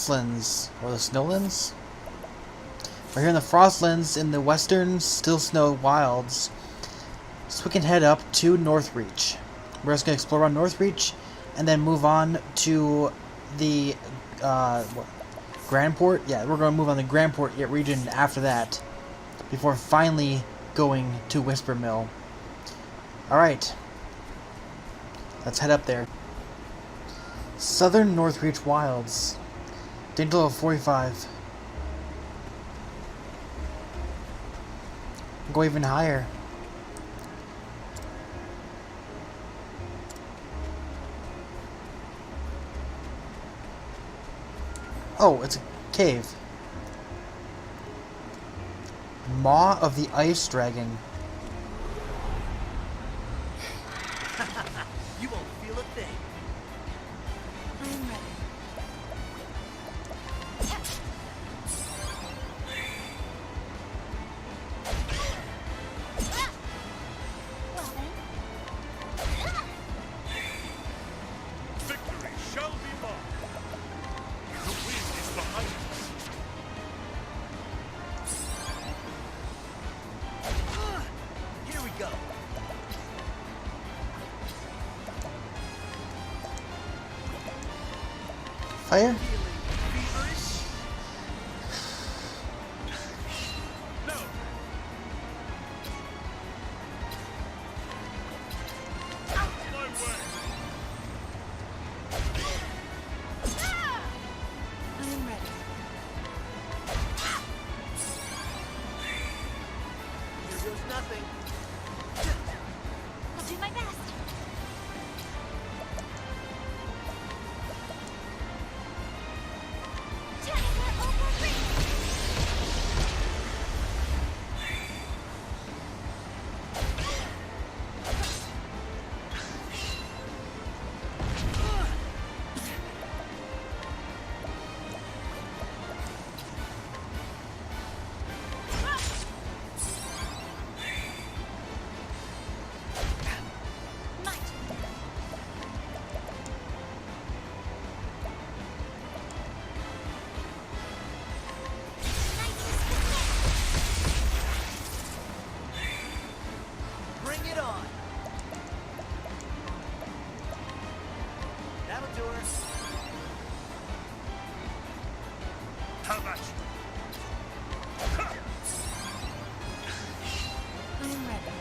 Frostlands, or the Snowlands. We're here in the Frostlands in the western Still Snow Wilds. So we can head up to Northreach. We're just going to explore around Northreach and then move on to the Grandport. Yeah, we're going to move on to the Grandport region after that, before finally going to Whisper Mill. Alright, let's head up there. Southern Northreach Wilds. Danger level 45. Go even higher. Oh, it's a cave. Maw of the Ice Dragon. You won't feel a thing. I'm ready. Well then. Victory shall be mine. The wind is behind us. Here we go. Fire? Feverish? No. Out my way. I'm ready. Here goes nothing. I'll do my best. Bring it on. That'll do her. How about you? I'm ready.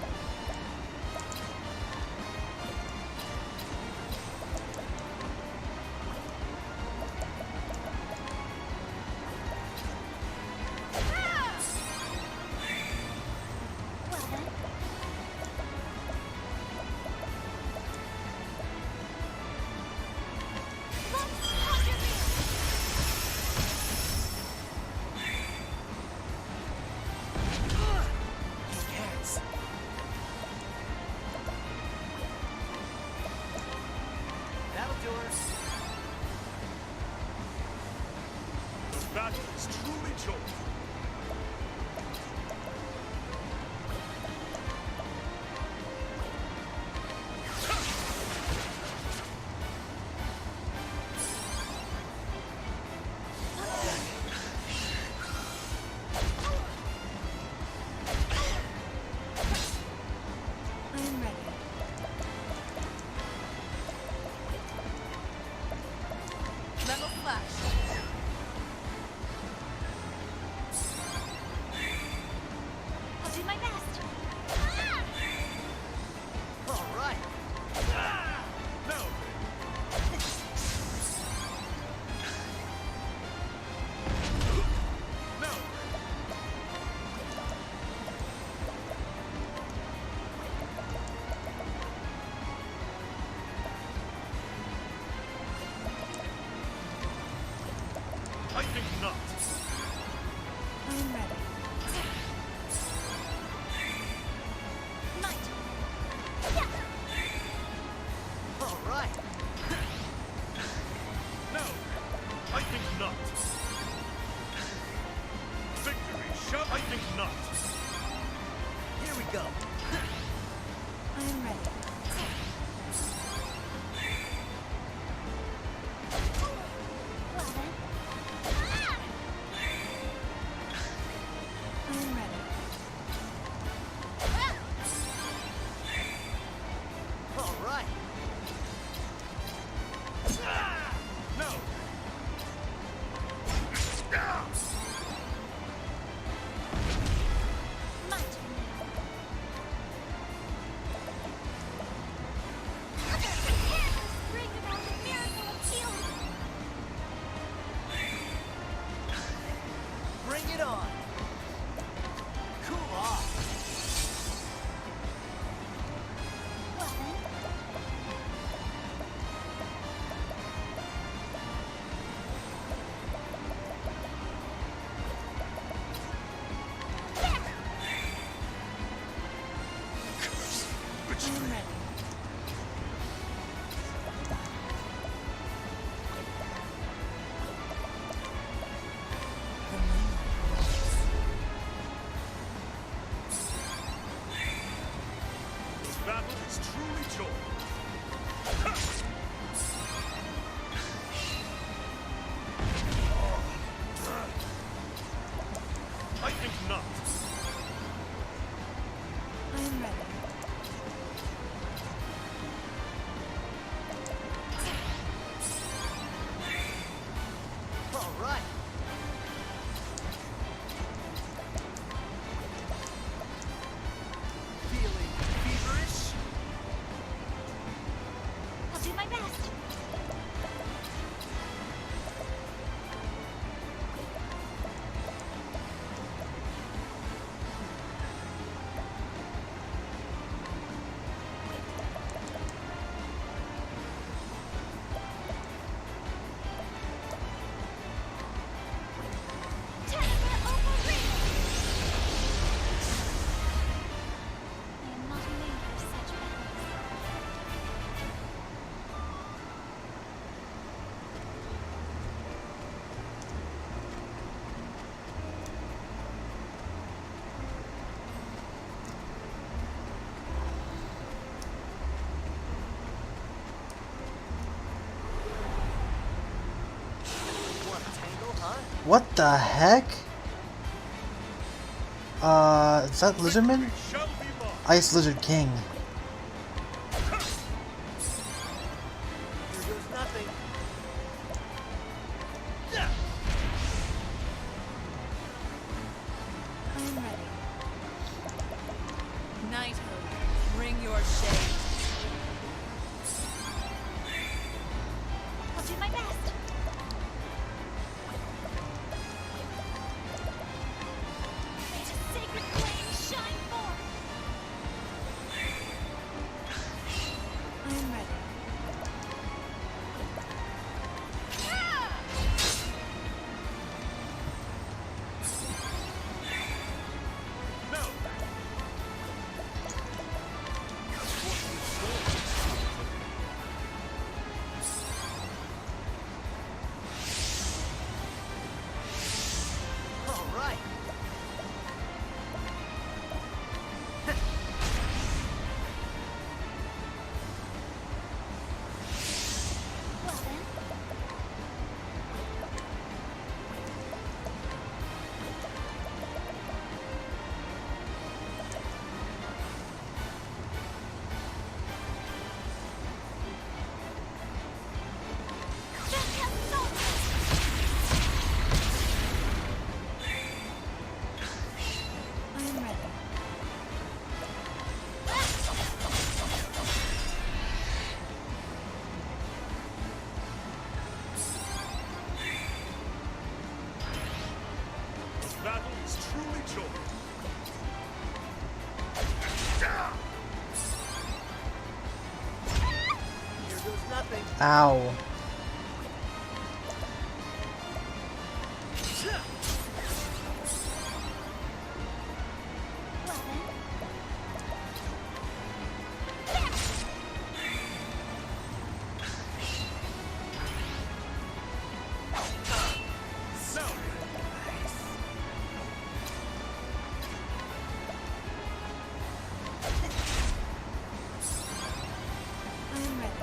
Well then. Yes. That'll do her. The battle is truly joyful. I'm ready. Metal flash. I'll do my best. All right. No. No. I think not. I'm ready. Might. Yeah. All right. No. I think not. Victory shall. I think not. Here we go. I'm ready. Well then. Bring it on. Cool off. Well then. Which I'm ready. this battle is truly joy. I think not. I'm ready. All right. Feeling feverish? I'll do my best. Tenebra Overreach! I am not made for such battles. Want a tangle, huh? What the heck? Is that Lizardman? Shall be mine. Ice Lizard King. Here goes nothing. I'm ready. Knighthood, bring your shade. I'll do my best. May the sacred flame shine forth. I'm ready. No. All right. Well then. I'm ready. This battle is truly joy. Here goes nothing. Ow. Well then. So I'm ready.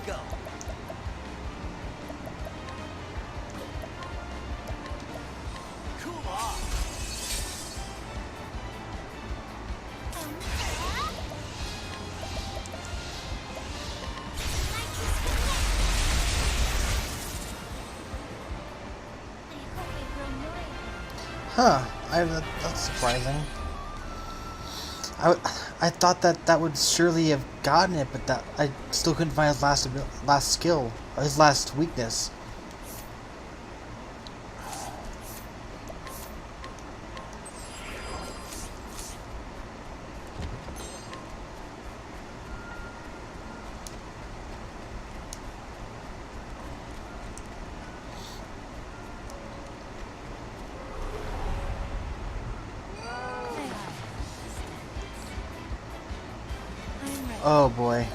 go. Cool off. Huh. That's surprising. I thought that would surely have gotten it, but that I still couldn't find his last skill, or his last weakness. Oh boy.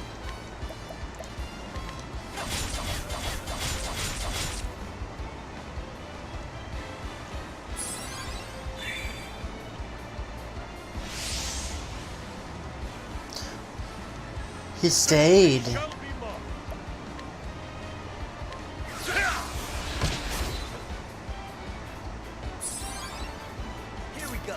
He stayed. Shall be mine. Here we go.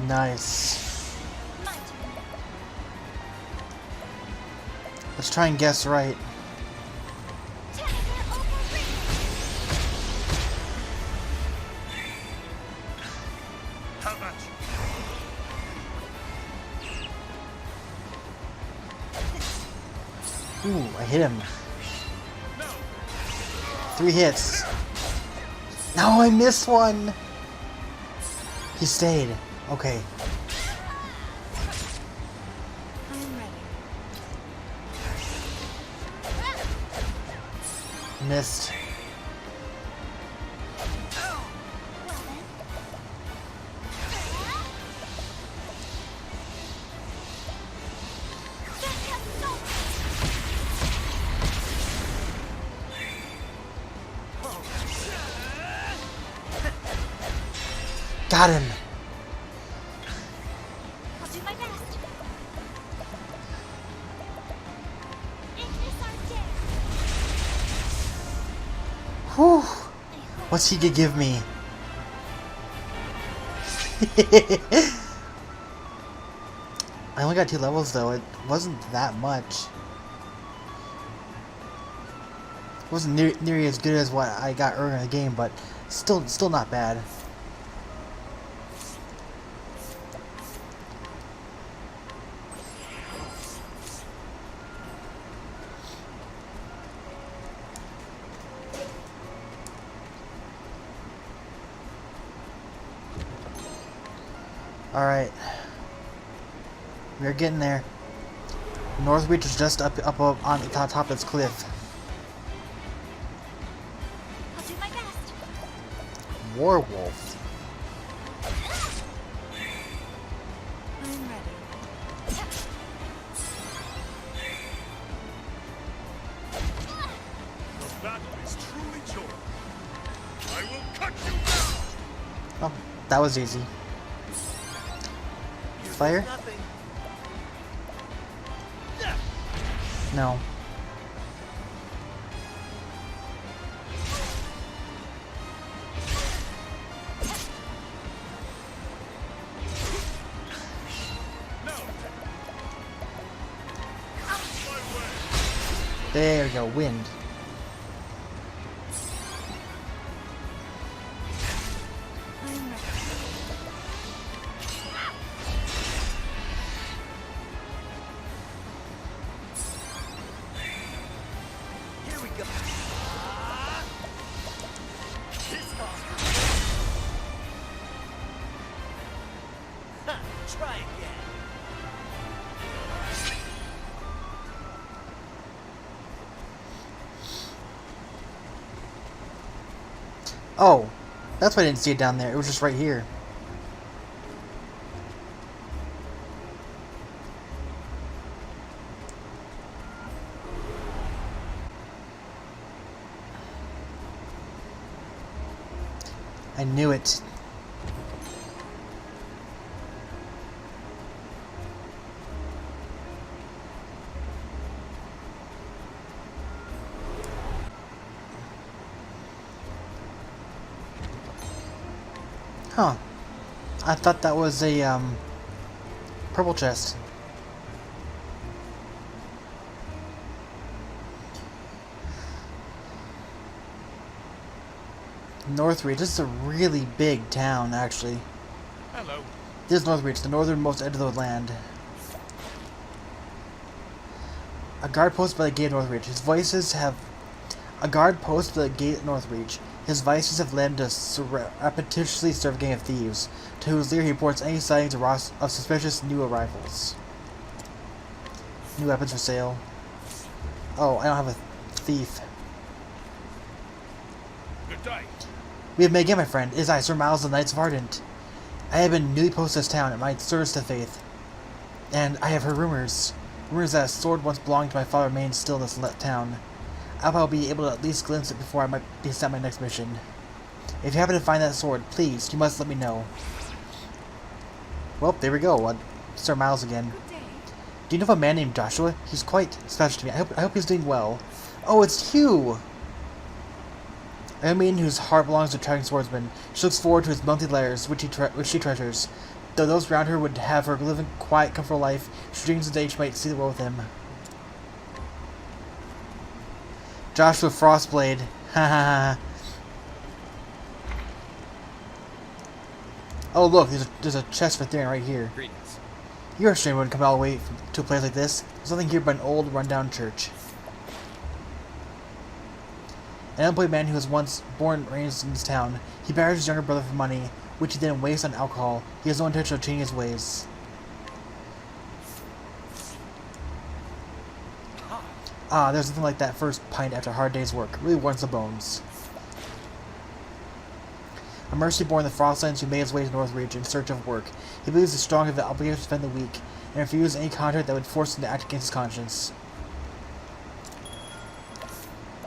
Nice. Let's try and guess right. How about you? Ooh, I hit him. No. 3 hits. No, I missed one. He stayed. Okay. Missed. Got him. I'll do my best. Ignis Arcade. Whew. What's he gonna give me? I only got 2 levels though. It wasn't that much. It wasn't nearly as good as what I got earlier in the game, but still not bad. Alright. We're getting there. Northreach is just up on the top of this cliff. I'll do my best. Warwolf. I'm ready. The battle is truly yours. I will cut you down. Oh, that was easy. Fire? Nothing. No. No. My way. There we go, wind. I'm ready. Here we go. This calls for Ha, try again. Oh, that's why I didn't see it down there. It was just right here. I knew it. Huh. I thought that was a, purple chest. Northreach. This is a really big town, actually. Hello. This is Northreach, the northernmost edge of the land. A guard posted by the gate of Northreach. His voices have... A guard posted by the gate of Northreach. His vices have led him to repetitiously serve a gang of thieves, to whose leader he reports any sightings of suspicious new arrivals. New weapons for sale. Oh, I don't have a thief. Good day. We have met again, my friend. It is I, Sir Miles of the Knights of Ardent. I have been newly posted to this town, and my service to faith. And I have heard rumors. Rumors that a sword once belonging to my father remains still in this town. I hope I'll be able to at least glimpse it before I might be sent my next mission. If you happen to find that sword, please, you must let me know. Well, there we go. Sir Miles again. Good day. Do you know of a man named Joshua? He's quite special to me. I hope he's doing well. Oh, it's Hugh! I am a maiden whose heart belongs to a traveling swordsman. She looks forward to his monthly letters, which she treasures. Though those around her would have her live a quiet, comfortable life, she dreams of the day she might see the world with him. Joshua Frostblade. Ha ha ha. Oh look, there's a chest for Theron right here. Greetings. You're a stranger when come all the way to a place like this. There's nothing here but an old, rundown church. An unemployed man who was once born and raised in this town. He borrows his younger brother for money, which he then wastes on alcohol. He has no intention of changing his ways. Ah, there's nothing like that first pint after a hard day's work. Really warms the bones. A mercy born in the Frostlands who made his way to Northreach in search of work. He believes the strong have the obligation to defend the weak, and refuses any contract that would force him to act against his conscience.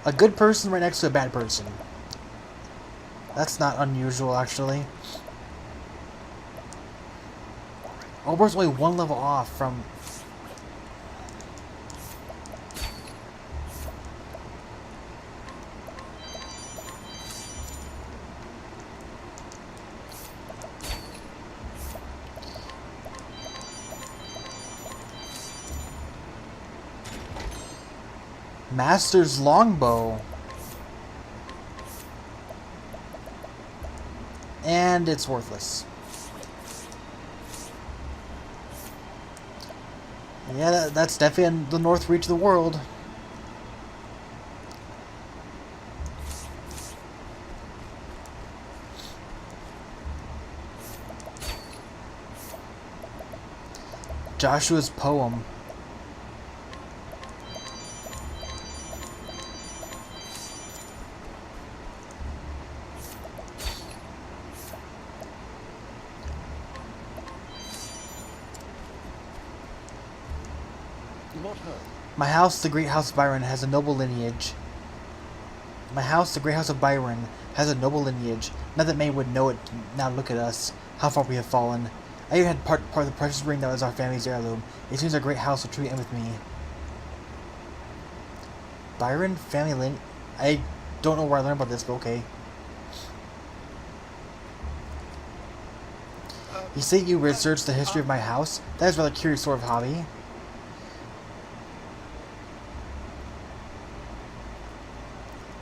A good person right next to a bad person. That's not unusual, actually. Obor's only one level off from... Master's Longbow. And it's worthless. Yeah, that's definitely in the Northreach of the world. Joshua's poem. My house, the Great House of Byron, has a noble lineage. My house, the Great House of Byron, has a noble lineage. Not that many would know it. Now look at us. How far we have fallen. I even had part of the precious ring that was our family's heirloom. It seems our great house will truly end with me. Byron? Family lineage? I don't know where I learned about this, but okay. You say you researched the history of my house? That is a rather curious sort of hobby.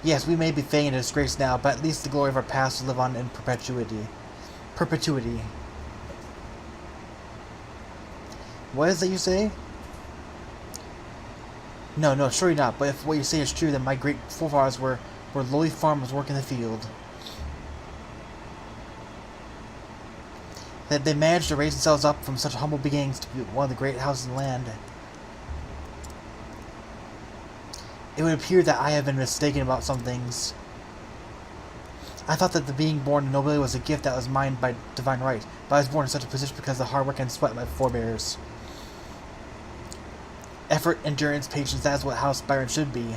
Yes, we may be fading into disgrace now, but at least the glory of our past will live on in perpetuity. Perpetuity. What is that you say? No, surely not. But if what you say is true, then my great forefathers were lowly farmers working the field. That they managed to raise themselves up from such humble beginnings to be one of the great houses in the land. It would appear that I have been mistaken about some things. I thought that the being born in nobility was a gift that was mine by divine right, but I was born in such a position because of the hard work and sweat of my forebears. Effort, endurance, patience, that is what House Byron should be.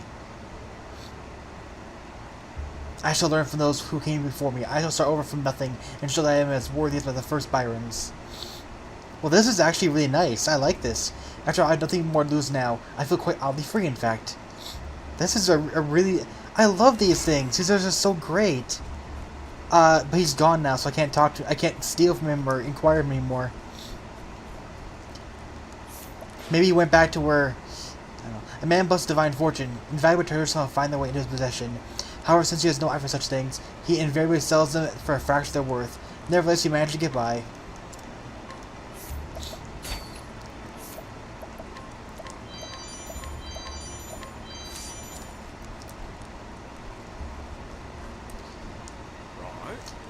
I shall learn from those who came before me. I shall start over from nothing and show that I am as worthy as the first Byrons. Well, this is actually really nice. I like this. After all, I have nothing more to lose now. I feel quite oddly free, in fact. This is a really... I love these things. These are just so great. But he's gone now, so I can't talk to... I can't steal from him or inquire of him anymore. Maybe he went back to where... I don't know. A man blessed divine fortune. Invaluable treasures shall find their way into his possession. However, since he has no eye for such things, he invariably sells them for a fraction of their worth. Nevertheless, he managed to get by.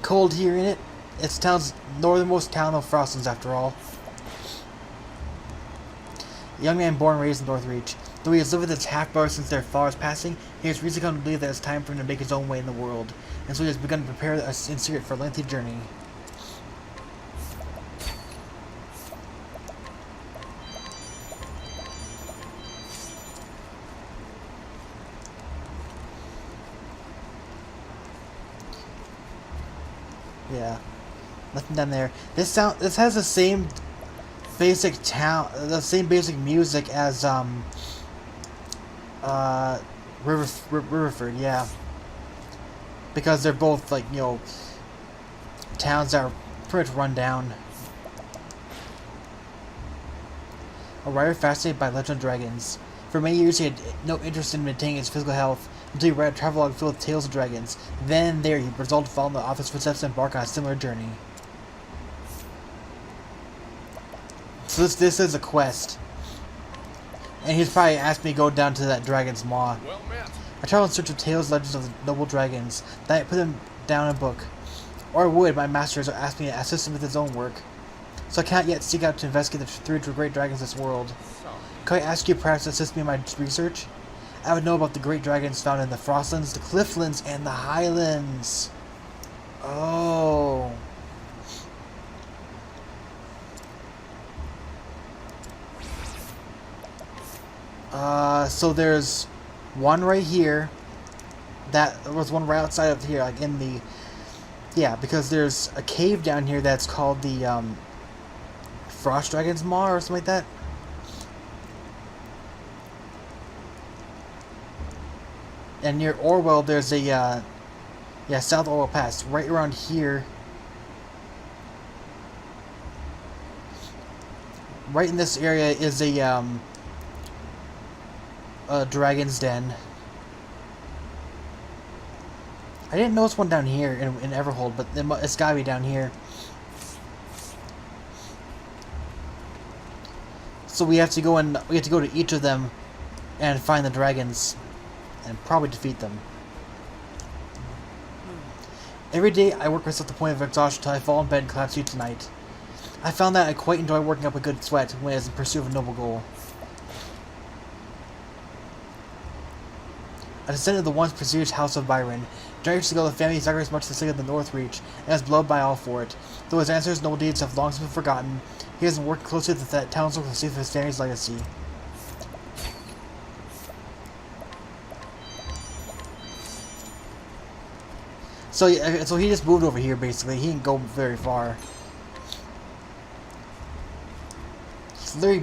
Cold here in it. It's town's northernmost town of Frostlands, after all. A young man born and raised in Northreach. Though he has lived with his half-brother since their father's passing, he has reason to believe that it's time for him to make his own way in the world, and so he has begun to prepare us in secret for a lengthy journey. Yeah, nothing down there. This has the same basic basic music as Riverford, yeah. Because they're both, like, you know, towns that are pretty much run down. A rider fascinated by legend dragons. For many years he had no interest in maintaining his physical health until he read a travelogue filled with tales of dragons. Then there he resolved to follow in the author's footsteps and embark on a similar journey. So this is a quest. And he's probably asked me to go down to that dragon's maw. Well met. I travel in search of tales, legends of the noble dragons. Then I put them down in a book. Or would my masters ask me to assist him with his own work. So I can't yet seek out to investigate the three great dragons of this world. Could I ask you perhaps to assist me in my research? I would know about the great dragons found in the Frostlands, the Clifflands, and the Highlands. Oh. So there's one right here. That was one right outside of here, like in the... Yeah, because there's a cave down here that's called the, Frost Dragon's Maw or something like that. And near Orwell, there's a, yeah, South Orwell Pass. Right around here. Right in this area is a Dragon's Den. I didn't notice one down here in Everhold, but it's gotta be down here. So we have to go to each of them and find the dragons and probably defeat them. Every day I work myself to the point of exhaustion until I fall in bed and collapse asleep tonight. I found that I quite enjoy working up a good sweat when it is in pursuit of a noble goal. A descendant of the once prestigious House of Byron, generations ago the family sacrificed much to the sake of the Northreach, and is beloved by all for it. Though his ancestors' noble deeds have long since been forgotten, he has been working closely with the townsfolk to see his family's legacy. So he just moved over here, basically. He didn't go very far. He's literally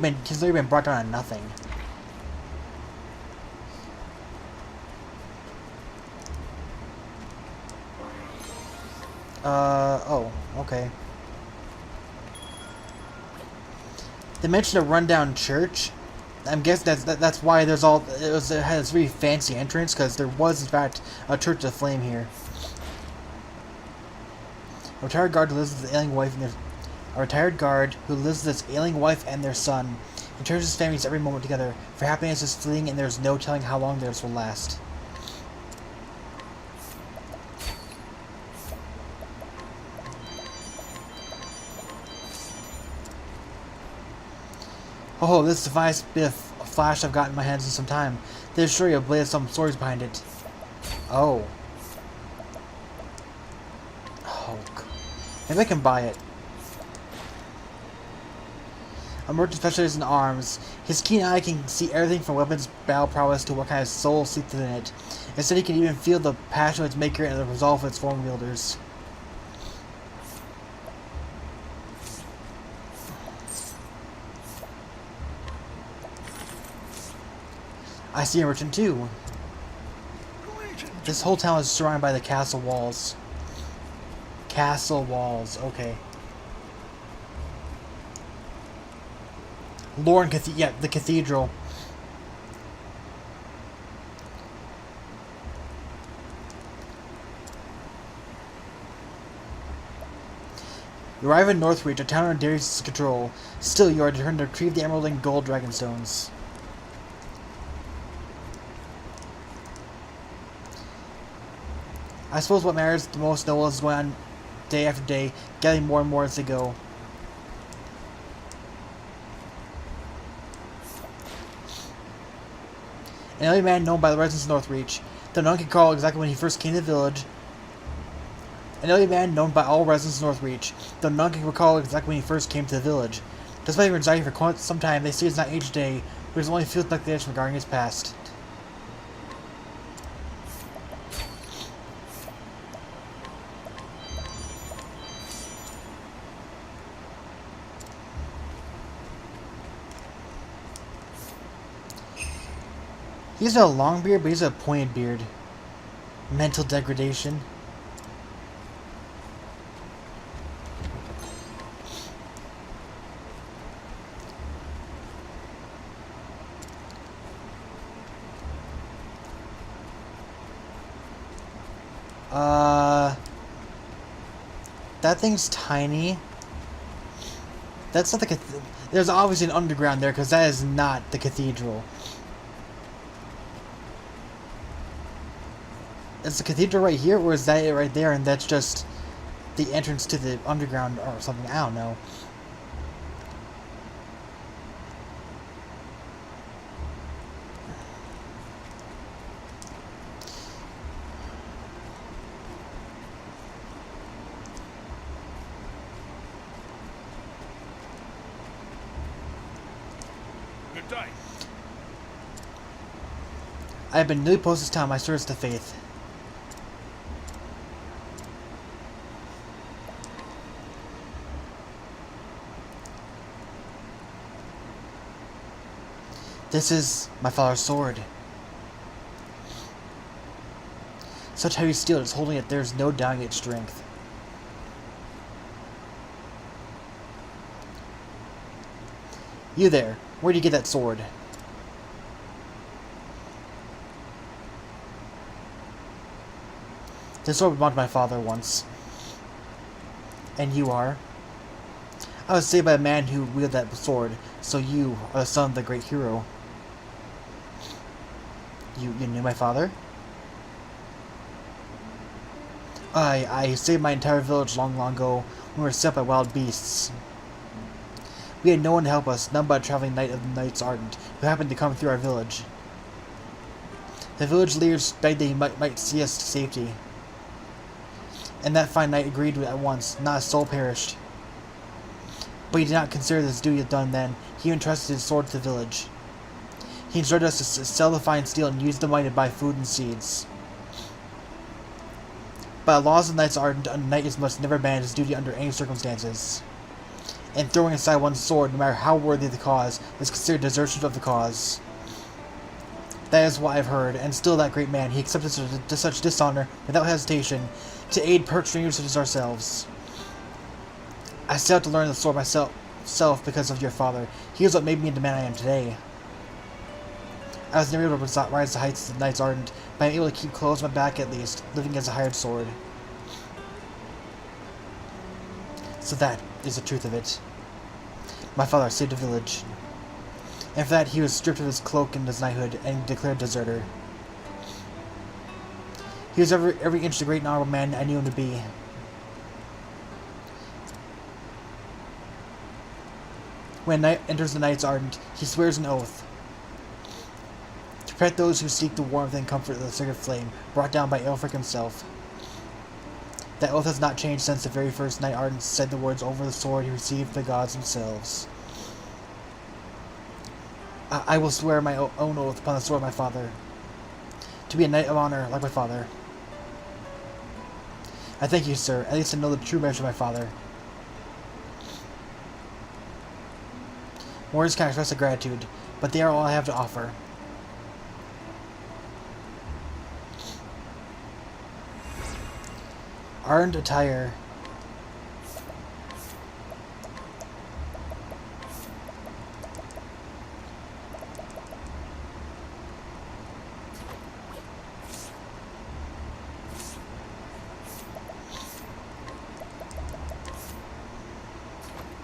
been brought down to nothing. Oh, okay. They mentioned a rundown church. I'm guessing that's why there's all it had this really fancy entrance, because there was in fact a church of flame here. A retired guard who lives with his ailing wife and their son. He cherishes his families every moment together, for happiness is fleeting and there's no telling how long theirs will last. Oh, this device bit of flash I've got in my hands in some time. There's surely a blade of some stories behind it. Oh. Oh, maybe I can buy it. A merchant specializes in arms. His keen eye can see everything from weapons, battle prowess to what kind of soul sleeps within it. Instead, he can even feel the passion of its maker and the resolve of its form wielders. I see a merchant too. This whole town is surrounded by the castle walls. Castle walls, okay. Lorne Cathedral, yeah, the cathedral. You arrive in Northreach, a town under Darius' control. Still, you are determined to retrieve the emerald and gold dragonstones. I suppose what matters the most though is going on day after day, getting more and more as they go. An elderly man known by the residents of Northreach, though none can recall exactly when he first came to the village. An elderly man known by all residents of Northreach, though none can recall exactly when he first came to the village. Despite residing for quite some time, they say it's not each day, but it's only feels like this regarding his past. He's not a long beard, but he's a pointed beard. Mental degradation. That thing's tiny. That's not the there's obviously an underground there, because that is not the cathedral. Is the cathedral right here, or is that it right there, and that's just the entrance to the underground or something? I don't know. Good day. I have been newly posted this town, my service to faith. This is my father's sword. Such heavy steel is holding it, there's no doubting its strength. You there, where'd you get that sword? This sword belonged to my father once. And you are? I was saved by a man who wielded that sword, so you are the son of the great hero. You knew my father? I saved my entire village long ago when we were set by wild beasts. We had no one to help us, none but a traveling knight of the Knights Ardent, who happened to come through our village. The village leaders begged that he might see us to safety. And that fine knight agreed at once, not a soul perished. But he did not consider this duty done then, he entrusted his sword to the village. He instructed us to sell the fine steel and use the money to buy food and seeds. By the laws of the Knights Ardent, a knight must never abandon his duty under any circumstances. And throwing aside one's sword, no matter how worthy the cause, is considered desertion of the cause. That is what I have heard, and still that great man, he accepted such dishonor without hesitation, to aid pert strangers such as ourselves. I set out to learn the sword myself because of your father. He is what made me the man I am today. I was never able to rise to the heights of the Knights Ardent, but I am able to keep clothes on my back at least, living as a hired sword. So that is the truth of it. My father saved a village. And for that he was stripped of his cloak and his knighthood, and declared deserter. He was every inch the great and honorable man I knew him to be. When a knight enters the Knights Ardent, he swears an oath. To protect those who seek the warmth and comfort of the sacred flame, brought down by Aelfric himself. That oath has not changed since the very first Knight Ardent said the words over the sword he received from the gods themselves. I will swear my own oath upon the sword of my father. to be a knight of honor like my father. I thank you, sir. At least I know the true measure of my father. Words can't express the gratitude, but they are all I have to offer. Earned attire.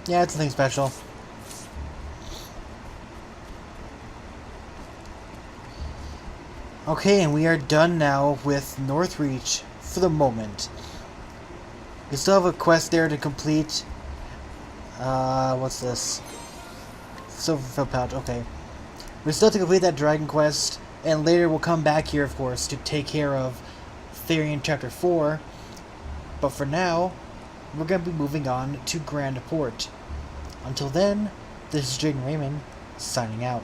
Yeah, it's nothing special. Okay, and we are done now with Northreach for the moment. We still have a quest there to complete. What's this? Silverfield pouch, okay. We still have to complete that dragon quest, and later we'll come back here, of course, to take care of Therian Chapter 4. But for now, we're going to be moving on to Grand Port. Until then, this is JaidynReiman, signing out.